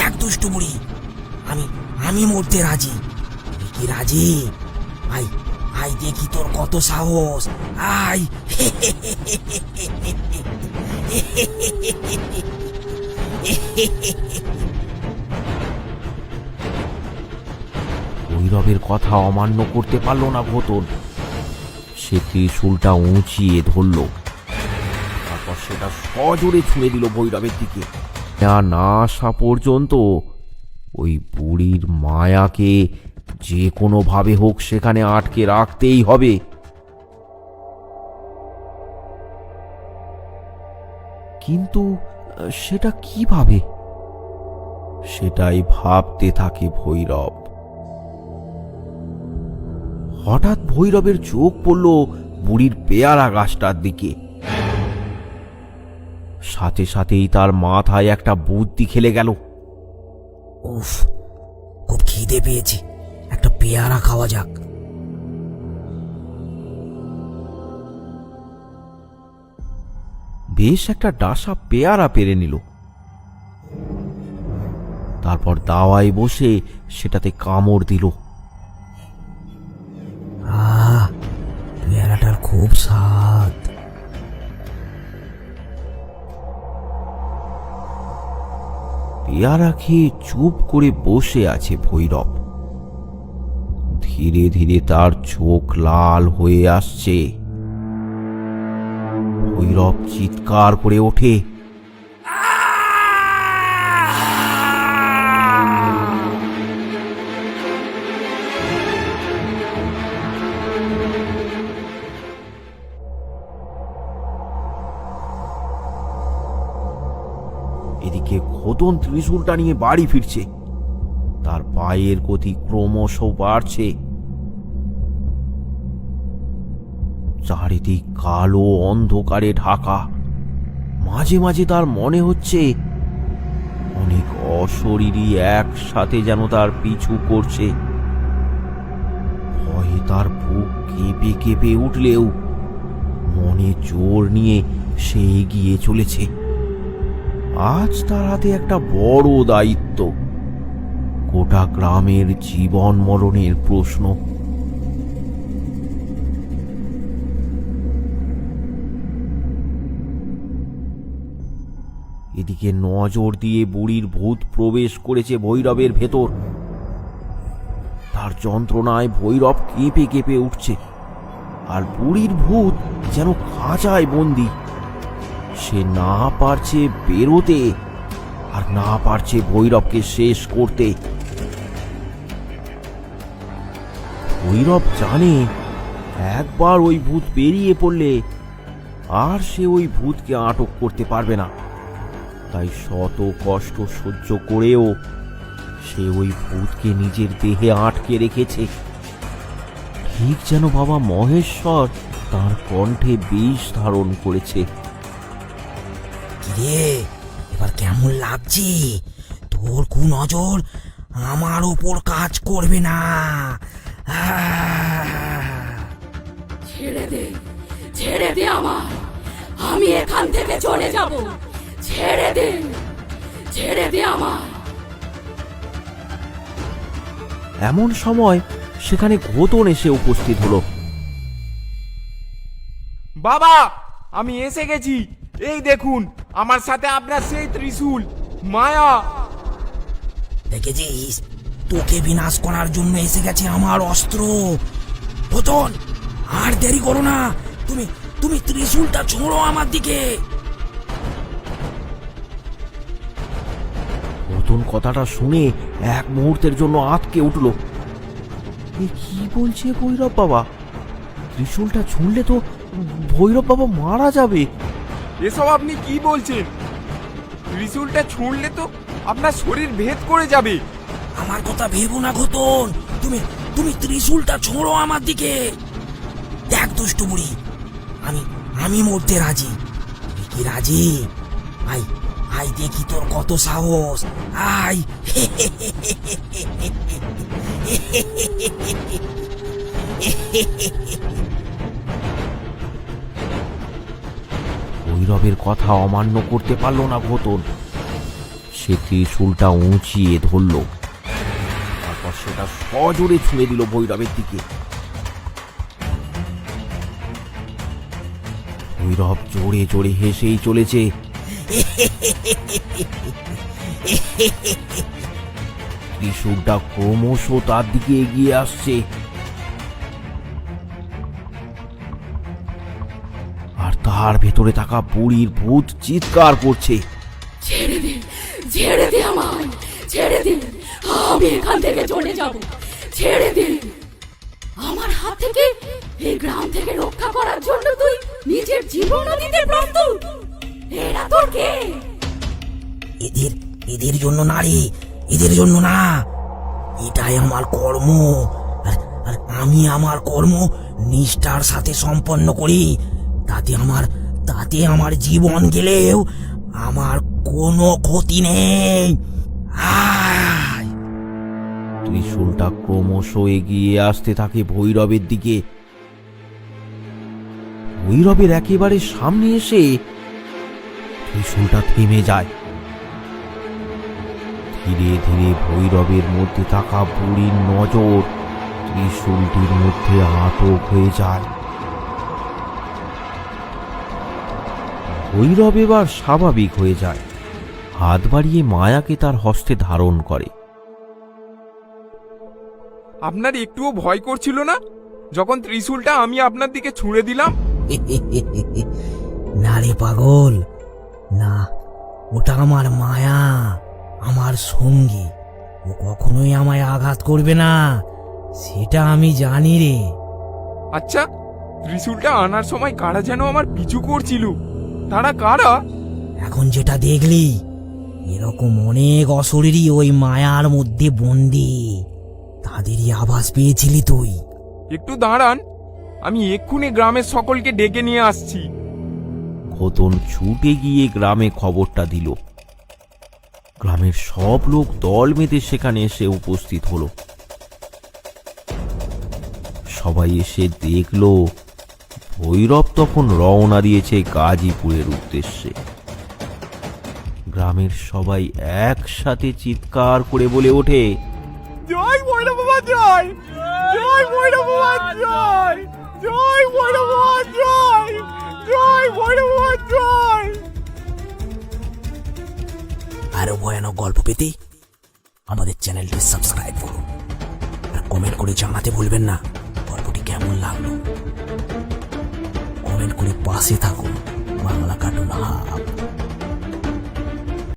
দেখ দুষ্টু বুড়ি, আমি আমি মরতে রাজি। তুই কি রাজি? আই আই দেখি তোর কত সাহস। আই ভৈরবের কথা অমান্য করতে পারল না ঘোতন। সে ত্রিশূলটা উঁচিয়ে ধরল, তারপর সেটা সজোরে ছুঁড়ে দিল ভৈরবের দিকে। না আসা পর্যন্ত ওই বুড়ির মায়াকে যে কোনোভাবে হোক সেখানে আটকে রাখতেই হবে। কিন্তু সেটা কিভাবে? সেটাই ভাবতে থাকে ভৈরব। হঠাৎ ভৈরবের চোখ পড়ল বুড়ির পেয়ারা গাছটার দিকে। সাথে সাথেই তার মাথায় একটা বুদ্ধি খেলে গেল। উফ, খুব খিদে পেয়েছি, একটা পেয়ারা খাওয়া যাক। বেশ একটা ডাসা পেয়ারা পেরে নিল, তারপর দাওয়ায় বসে সেটাতে কামড় দিল। পেয়ারাটার খুব স্বাদ। পেয়ারা খেয়ে চুপ করে বসে আছে ভৈরব। ধীরে ধীরে তার চোখ লাল হয়ে আসছে। ভৈরব চিৎকার করে ওঠে। এদিকে ঘোতন ত্রিশূলটা নিয়ে বাড়ি ফিরছে। তার পায়ের গতি ক্রমশ বাড়ছে। চারিদিক কালো অন্ধকারে ঢাকা। মাঝে মাঝে তার মনে হচ্ছে অনেক অশরীরী একসাথে যেন তার পিছু করছে। ভয়ে তার বুক কেঁপে কেঁপে উঠলেও মনে জোর নিয়ে সে এগিয়ে চলেছে। আজ তার হাতে একটা বড় দায়িত্ব, গোটা গ্রামের জীবন মরণের প্রশ্ন। এদিকে নজর দিয়ে বুড়ির ভূত প্রবেশ করেছে ভৈরবের ভেতর। তার যন্ত্রণায় ভৈরব কেঁপে কেঁপে উঠছে, আর বুড়ির ভূত যেন খাঁচায় বন্দি। সে না পারছে বেরোতে, আর না পারছে ভৈরবকে শেষ করতে। ভৈরব জানে একবার ওই ভূত বেরিয়ে পড়লে আর সে ওই ভূতকে আটক করতে পারবে না। তাই শত কষ্ট সহ্য করেও সে ওই ভূতকে নিজের দেহে আটকে রেখেছে, ঠিক যেন বাবা মহেশ্বর তার কণ্ঠে বিষ ধারণ করেছে। কিরে, এবার কেমন লাগছে? তোর কুনজর আমার ওপর কাজ করবে না। ছেড়ে দে, ছেড়ে দে আমায়, আমি এখান থেকে চলে যাব। ছেড়ে দে, ছেড়ে দে আমায়। এমন সময় সেখানে ঘোতন এসে উপস্থিত হলো। বাবা, আমি এসে গেছি। এই দেখুন, আমার সাথে আপনার সেই ত্রিশূল। মায়া, দেখেছিস, তোকে বিনাশ করার জন্য এসে গেছে আমার অস্ত্র। ঘোতন, আর দেরি করো না, তুমি তুমি ত্রিশূলটা ছোঁড়ো আমার দিকে। ঘোতন কথাটা শুনে এক মুহূর্তের জন্য আঁতকে উঠল। এ কি বলছে ভৈরব বাবা? ত্রিশূলটা ছুঁড়লে তো ভৈরব বাবা মারা যাবে। এসব আপনি কি বলছেন? ত্রিশূলটা ছুঁড়লে তো আপনার শরীর ভেদ করে যাবে। আমার কথা ভেবো না ঘোতন, তুমি তুমি ত্রিশূলটা ছোঁড়ো আমার দিকে। দেখ দুষ্টু বুড়ি, আমি আমি মরতে রাজি। তুই কি রাজি? আই আই দেখি তোর কত সাহস। আই ভৈরবের কথা অমান্য করতে পারল না ঘোতন। সে ত্রিশূলটা উঁচিয়ে ধরল, তারপর সেটা সজোরে ছুঁড়ে দিল ভৈরবের দিকে। ভৈরব জোরে জোরে হেসেই চলেছে। ত্রিশূলটা ক্রমশ তার দিকে এগিয়ে আসছে, আর তার ভেতরে থাকা বুড়ির ভূত চিৎকার করছে। ছেড়ে দে, ছেড়ে দে আমায়, ছেড়ে দে, আমি এখান থেকে চলে যাব, ছেড়ে দে। আমার হাত থেকে এই গ্রাম থেকে রক্ষা করার জন্য তুই নিজের জীবনও দিতে প্রস্তুত? এরা তোর কে? এদের এদের জন্য না রে, এদের জন্য না, এটাই আমার কর্ম। আর আমি আমার কর্ম নিষ্ঠার সাথে সম্পন্ন করি। তাতে আমার জীবন গেলেও আমার কোনো ক্ষতি নেই। আয়! ত্রিশূলটা ক্রমশ এগিয়ে আসতে থাকে ভৈরবের দিকে। ভৈরবের একেবারে সামনে এসে ত্রিশূলটা থেমে যায়। ধীরে ধীরে ভৈরবের মধ্যে থাকা বুড়ির নজর ত্রিশূলটির মধ্যে আটক হয়ে যায়। ভৈরব এবার স্বাভাবিক হয়ে যায়, হাত বাড়িয়ে মায়াকে তার হস্তে ধারণ করে। আপনার একটুও ভয় করছিল না যখন ত্রিশূলটা আমি আপনার দিকে ছুঁড়ে দিলাম? না রে পাগল, না, ওটা আমার মায়া, আমার সঙ্গী। ও কখনোই আমায় আঘাত করবে না, সেটা আমি জানি রে। আচ্ছা, ত্রিশূলটা আনার সময় কারা যেন আমার পিছু করছিল, তারা কারা? এখন যেটা দেখলি, এরকম অনেক অশরীরই ওই মায়ার মধ্যে বন্দি। তাদেরই আভাস পেয়েছিলি তুই। একটু দাঁড়ান, আমি এক্ষুনি গ্রামের সকলকে ডেকে নিয়ে আসছি। খোতন ছুটে গিয়ে গ্রামে খবরটা দিল। গ্রামের সব লোক দল বেঁধে সেখানে এসে উপস্থিত হলো। সবাই এসে দেখল ভৈরব তখন রওনা দিয়েছে গাজীপুরের উদ্দেশ্যে। গ্রামের সবাই একসাথে চিৎকার করে বলে ওঠে, জয় ভৈরব বাবা জয়, জয় ভৈরব বাবা জয়, জয় ভৈরব বাবা জয়, জয় ভৈরব বাবা জয়। আরো ভয়ানক গল্প পেতে আমাদের চ্যানেলটি সাবস্ক্রাইব করুন, আর কমেন্ট করে জানাতে ভুলবেন না গল্পটি কেমন লাগলো। কমেন্ট করে পাশে থাকুন বাংলা কার্টুন হাব।